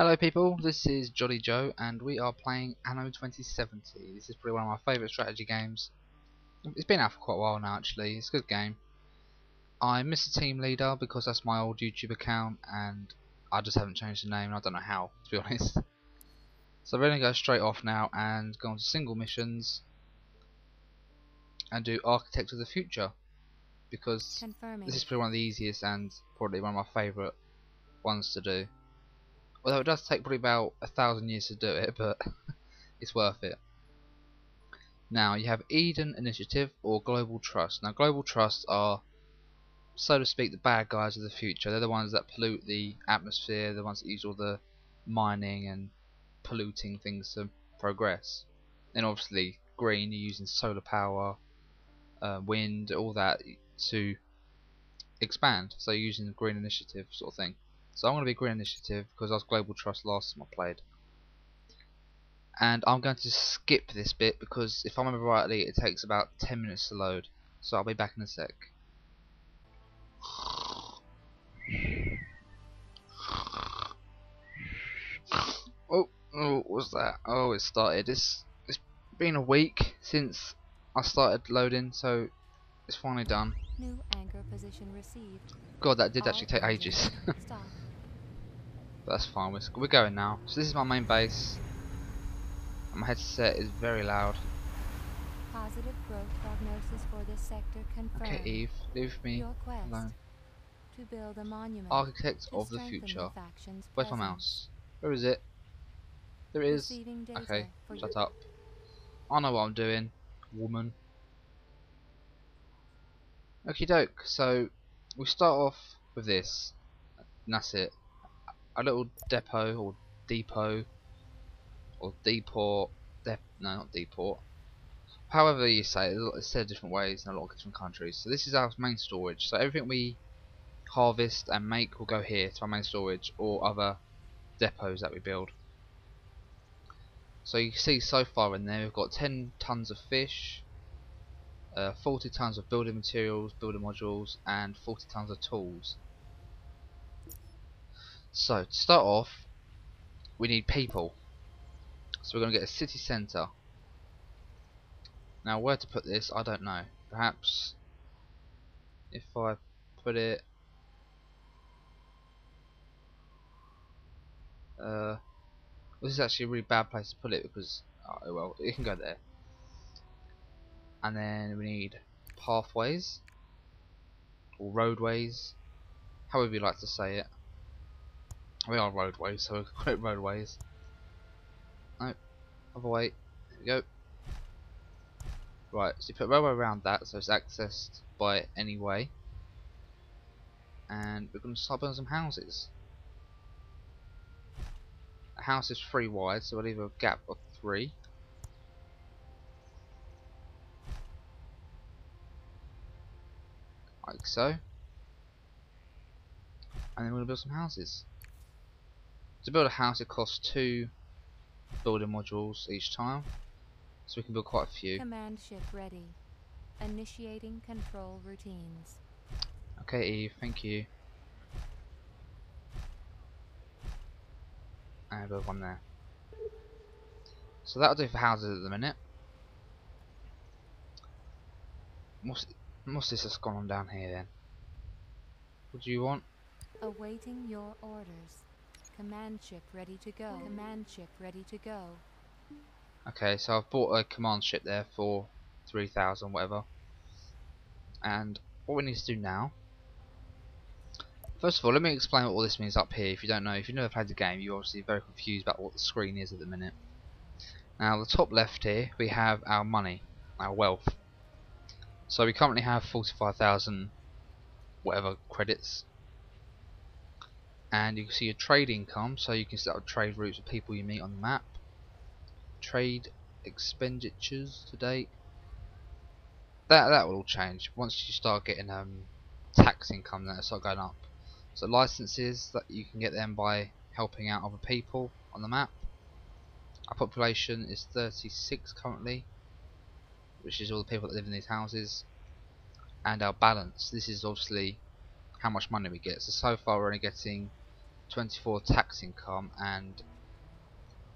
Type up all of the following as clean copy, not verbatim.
Hello people, this is Jolly Joe and we are playing Anno 2070. This is probably one of my favourite strategy games. It's been out for quite a while now actually, it's a good game. I miss the team leader because that's my old YouTube account and I just haven't changed the name and I don't know how, to be honest. So we're going to go straight off now and go on to single missions and do Architect of the Future because this is probably one of the easiest and probably one of my favourite ones to do. Although it does take probably about 1,000 years to do it, but it's worth it. Now you have Eden Initiative or Global Trust. Now Global Trusts are, so to speak, the bad guys of the future. They're the ones that pollute the atmosphere, the ones that use all the mining and polluting things to progress. And obviously green, you're using solar power, wind, all that to expand. So you're using the Green Initiative sort of thing. So I'm going to be Green Initiative because I was Global Trust last time I played. And I'm going to skip this bit because if I remember rightly it takes about 10 minutes to load. So I'll be back in a sec. Oh, what's that? Oh, it started. It's been a week since I started loading, so it's finally done. New anchor position received. God, that did actually take ages. But that's fine, we're going now. So this is my main base. And my headset is very loud. Positive growth prognosis for this sector confirmed. Okay, Eve, leave me Your quest alone. to build a monument. Architect to of the strengthen future. faction's Where's my presence. mouse? Where is it? There it is. Receiving data Okay, for shut up. I know what I'm doing, woman. Okie doke, so we start off with this. And that's it. A little depot or depot or deport. No, not deport. However you say it, it's said different ways in a lot of different countries. So this is our main storage. So everything we harvest and make will go here to our main storage or other depots that we build. So you can see so far in there we've got 10 tons of fish, 40 tons of building materials, building modules, and 40 tons of tools. So to start off, we need people. So we're going to get a city centre. Now where to put this, I don't know. Perhaps if I put it this is actually a really bad place to put it because oh well, it can go there. And then we need pathways or roadways, however you like to say it. We are roadways, so we'll call it roadways. No, other way. There we go. Right, so you put a railway around that so it's accessed by any way. And we're going to start building some houses. A house is 3 wide, so we'll leave a gap of 3. Like so. And then we're going to build some houses. To build a house it costs 2 building modules each time. So we can build quite a few. Command ship ready. Initiating control routines. Okay Eve, thank you. And build one there. So that'll do for houses at the minute. What's this that's gone on down here then? What do you want? Awaiting your orders. Command ship ready to go. Command ship ready to go. Okay, so I've bought a command ship there for 3,000 whatever. And what we need to do now, first of all let me explain what all this means up here. If you don't know, if you've never played the game, you're obviously very confused about what the screen is at the minute. Now the top left here we have our money, our wealth. So we currently have 45,000 whatever credits. And you can see your trade income, so you can set up trade routes with people you meet on the map. Trade expenditures to date. That will all change once you start getting tax income. That'll start going up. So licenses, that you can get them by helping out other people on the map. Our population is 36 currently, which is all the people that live in these houses. And our balance, this is obviously how much money we get. So far we're only getting 24 tax income, and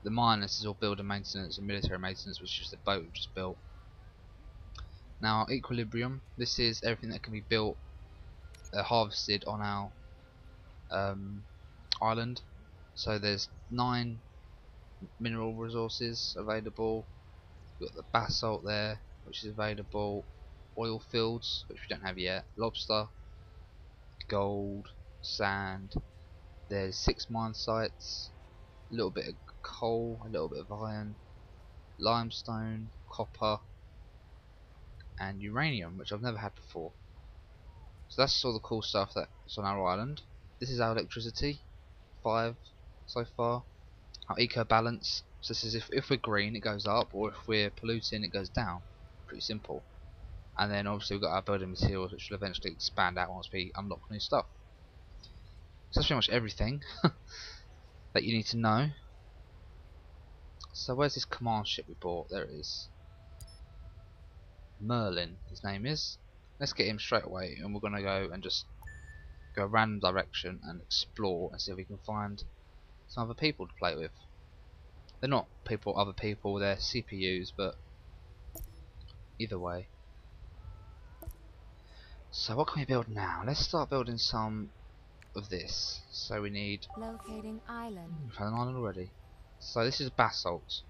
the minus is all building maintenance and military maintenance, which is the boat we've just built. Now equilibrium, this is everything that can be built, harvested on our island. So there's 9 mineral resources available. We've got the basalt there, which is available, oil fields, which we don't have yet, lobster, gold, sand. There's 6 mine sites, a little bit of coal, a little bit of iron, limestone, copper, and uranium, which I've never had before. So that's all the cool stuff that's on our island. This is our electricity, 5 so far. Our eco balance, so this is if we're green it goes up, or if we're polluting it goes down. Pretty simple. And then obviously we've got our building materials, which will eventually expand out once we unlock new stuff. So that's pretty much everything that you need to know. So where's this command ship we bought? There it is. Merlin, his name is. Let's get him straight away, and we're gonna go and just go a random direction and explore and see if we can find some other people to play with. They're not other people, they're CPUs, but either way. So what can we build now? Let's start building some of this. So we need... Locating island. We found an island already. So this is basalt.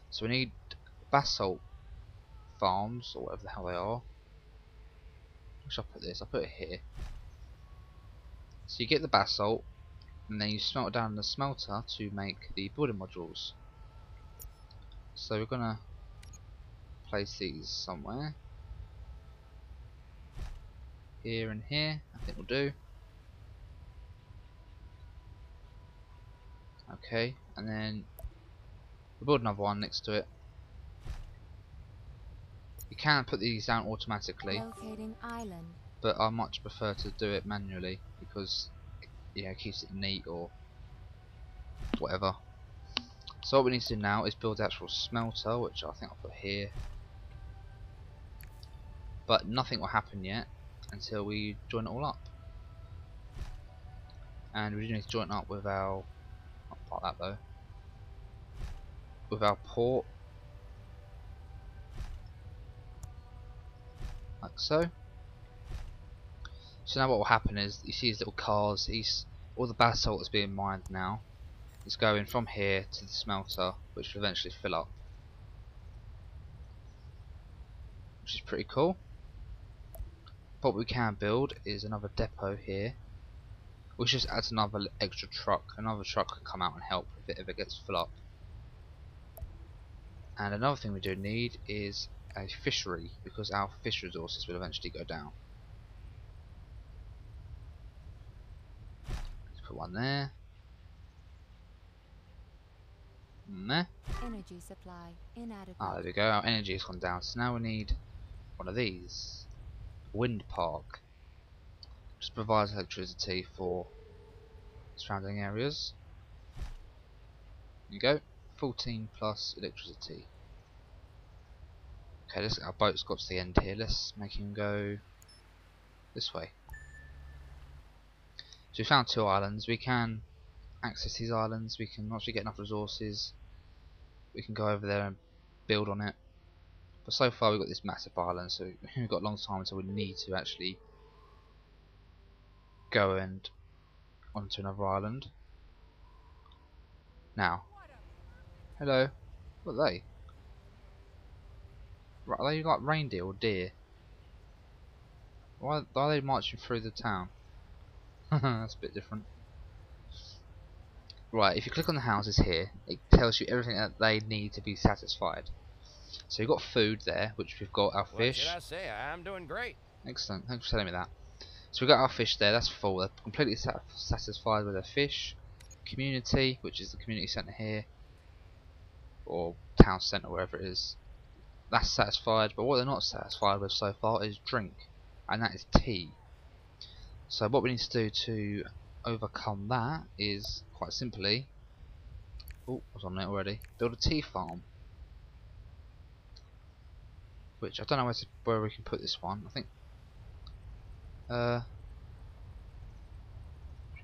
So we need basalt farms, or whatever the hell they are. Where should I put this? I'll put it here. So you get the basalt, and then you smelt it down in the smelter to make the building modules. So we're gonna place these somewhere. Here and here, I think will do. Okay, and then we'll build another one next to it. You can put these down automatically, Locating island. but I much prefer to do it manually because it keeps it neat or whatever. So what we need to do now is build the actual smelter, which I think I'll put here. But nothing will happen yet until we join it all up. And we do need to join up with our, not like that though, with our port, like so. So now what will happen is, you see these little cars, all the basalt that's being mined now is going from here to the smelter, which will eventually fill up, which is pretty cool. What we can build is another depot here, which just adds another extra truck. Another truck can come out and help if it ever gets full up. And another thing we do need is a fishery, because our fish resources will eventually go down. Let's put one there. And there. Energy supply inadequate. Ah, there we go. Our energy has gone down. So now we need one of these. Wind park. Just provides electricity for surrounding areas. There you go. 14 plus electricity. Okay, our boat's got to the end here. Let's make him go this way. So we found 2 islands. We can access these islands. We can, once we get enough resources, we can go over there and build on it. But so far we've got this massive island, so we've got a long time until we need to actually go and onto another island. Now, hello, what are they? Right, are they like reindeer or deer? Why are they marching through the town? That's a bit different. Right, if you click on the houses here, it tells you everything that they need to be satisfied. So you've got food there, which we've got our fish. What should I say? I'm doing great. Excellent, thanks for telling me that. So we've got our fish there, that's full. They're completely satisfied with their fish. Community, which is the community centre here, or town centre, wherever it is. That's satisfied, but what they're not satisfied with so far is drink, and that is tea. So what we need to do to overcome that is, quite simply, oh, I was on it already, build a tea farm. Which I don't know where we can put this one. I think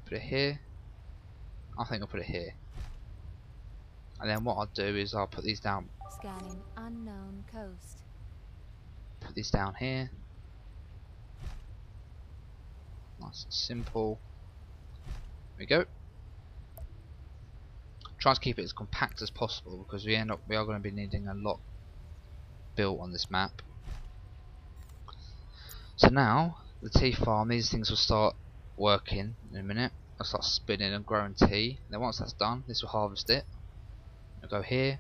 Put it here. I think I'll put it here. And then what I'll do is I'll put these down. Scanning unknown coast. Put these down here. Nice and simple. There we go. Try to keep it as compact as possible because we are going to be needing a lot built on this map. So now the tea farm, these things will start working in a minute. I'll start spinning and growing tea. Then once that's done, this will harvest it. I'll go here.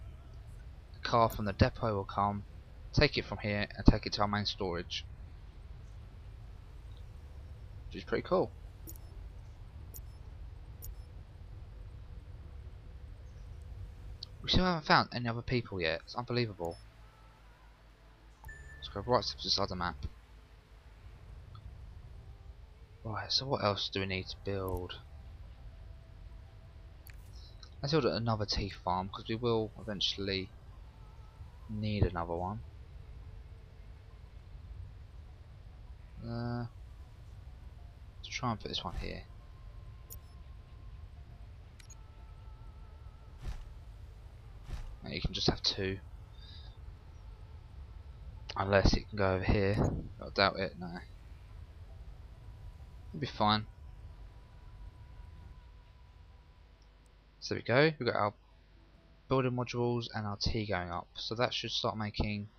The car from the depot will come, take it from here and take it to our main storage, which is pretty cool. We still haven't found any other people yet. It's unbelievable. Let's go right to the side of the map. Right, so what else do we need to build? Let's build another tea farm because we will eventually need another one. Let's try and put this one here. Now you can just have two. Unless it can go over here. I doubt it, no. It'll be fine. So there we go, we've got our building modules and our tea going up. So that should start making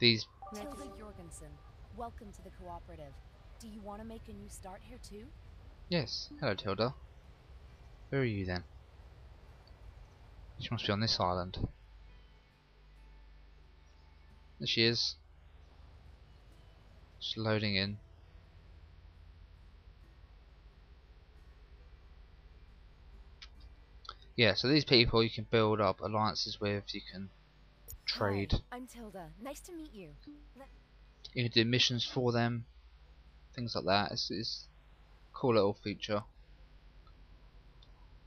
these. Tilda Jorgensen, welcome to the cooperative. Do you want to make a new start here too? Yes, hello Tilda. Where are you then? She must be on this island. There she is. Just loading in. Yeah, so these people you can build up alliances with, you can trade. Hi, I'm Tilda. Nice to meet you. You can do missions for them, things like that. It's a cool little feature.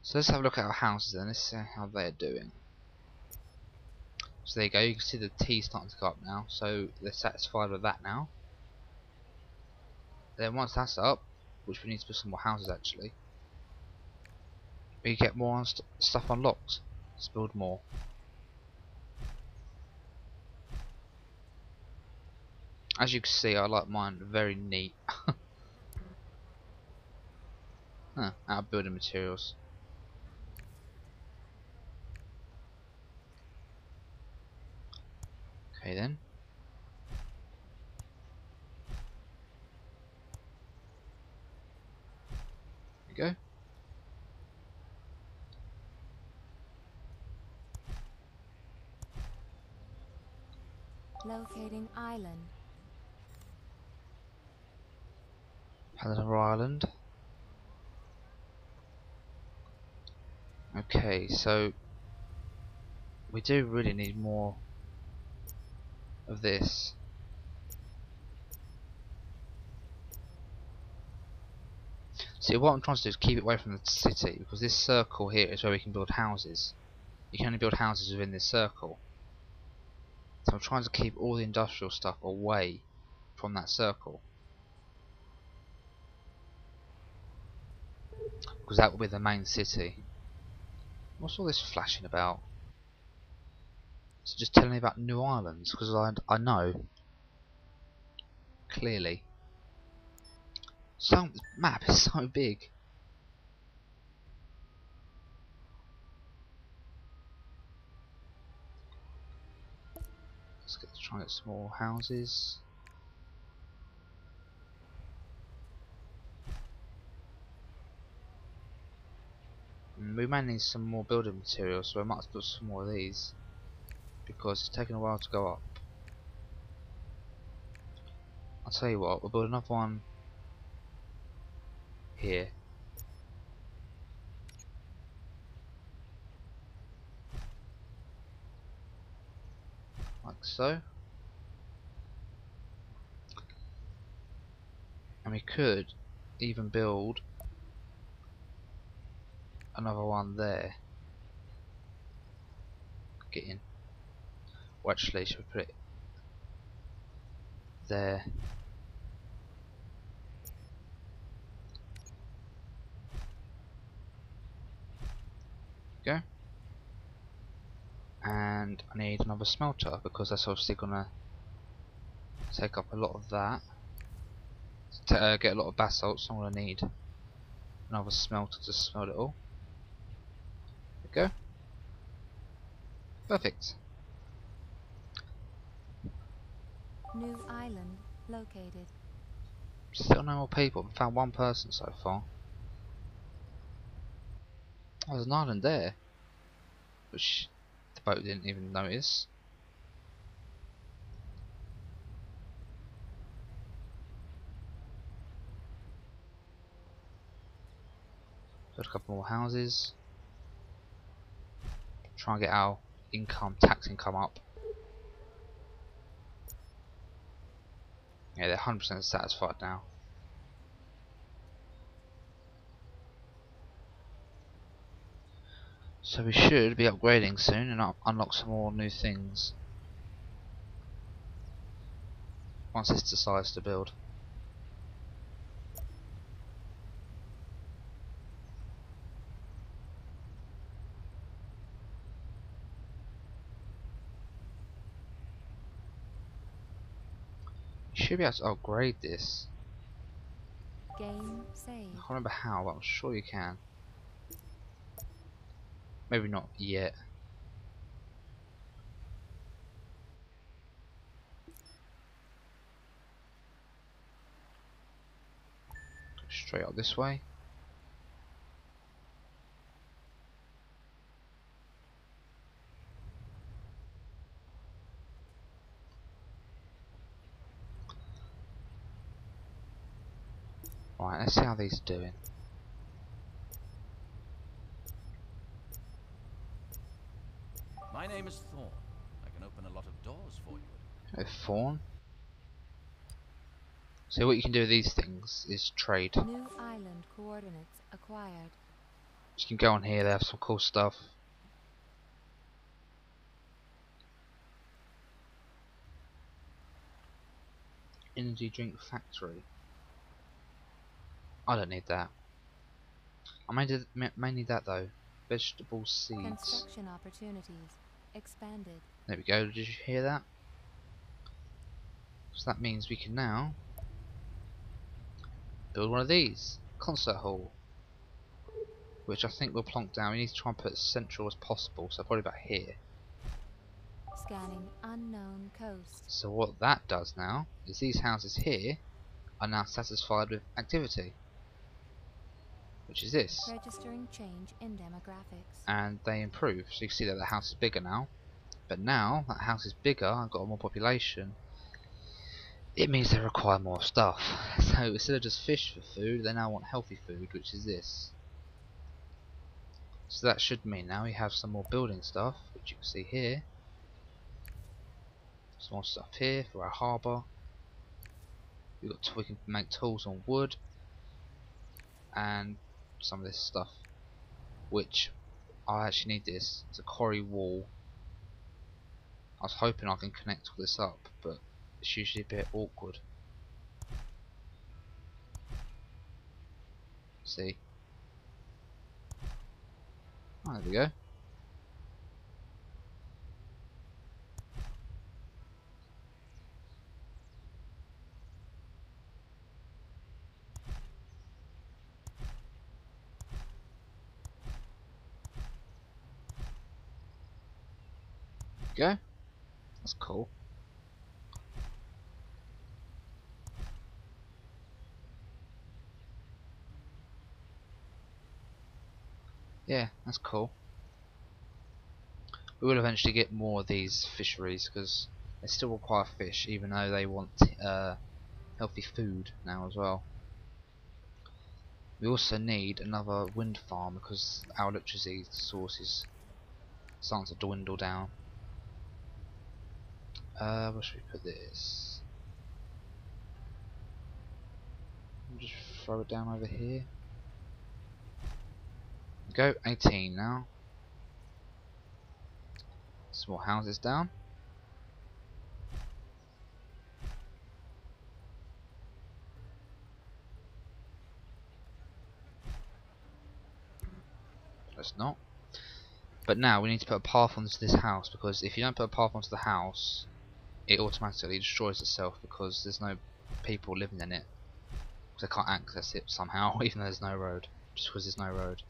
So let's have a look at our houses then, let's see how they're doing. So there you go, you can see the tea starting to go up now, so they're satisfied with that now. Then once that's up, which we need to put some more houses actually, we get more stuff unlocked. Let's build more. As you can see, I like mine very neat. Out of building materials. Okay then. There we go. Locating island. Another island. Okay, so we do really need more of this. See, what I'm trying to do is keep it away from the city, because this circle here is where we can build houses. You can only build houses within this circle. So I'm trying to keep all the industrial stuff away from that circle, because that will be the main city. What's all this flashing about? It's just telling me about new islands, because I know clearly. So this map is so big. Let's try and get some more houses. We may need some more building materials, so I might put some more of these, because it's taking a while to go up. I'll tell you what, we'll build another one here. Like so. And we could even build another one there. Get in. Well, actually, should we put it there? go. And I need another smelter because that's obviously gonna take up a lot of that. To get a lot of basalt, so I'm gonna need another smelter to smelt it all. There we go. Perfect. New island located. Still no more people. I've found one person so far. Oh, there's an island there, which the boat didn't even notice. Got a couple more houses. Try and get our tax income up. Yeah, they're 100% satisfied now. So we should be upgrading soon and unlock some more new things. Once this decides to build. You should be able to upgrade this. Game I saved. can't remember how, but I'm sure you can. Maybe not yet. Go straight up this way. Right, let's see how these are doing. My name is Thorn. I can open a lot of doors for you. Go fawn. So what you can do with these things is trade. New island coordinates acquired. You can go on here, they have some cool stuff. Energy drink factory. I don't need that. I may need that though. Vegetable seeds. Construction opportunities expanded. There we go, did you hear that? So that means we can now build one of these. Concert hall. Which I think we'll plonk down. We need to try and put as central as possible, so probably about here. Scanning unknown coast. So what that does now is these houses here are now satisfied with activity. Which is this. Registering change in demographics. And they improve. So you can see that the house is bigger now. But now that house is bigger, I've got more population. It means they require more stuff. So instead of just fish for food, they now want healthy food, which is this. So that should mean now we have some more building stuff, which you can see here. Some more stuff here for our harbour. We can make tools on wood, and some of this stuff, which I actually need this. It's a quarry wall. I was hoping I can connect all this up, but it's usually a bit awkward. See? Oh, there we go. Go. That's cool. Yeah, that's cool. We will eventually get more of these fisheries because they still require fish, even though they want healthy food now as well. We also need another wind farm because our electricity source is starting to dwindle down. Where should we put this? We'll just throw it down over here. Go 18 now. Some more houses down. Let's not. But now we need to put a path onto this house, because if you don't put a path onto the house, it automatically destroys itself because there's no people living in it. So I can't access it somehow, even though there's no road. Just because there's no road.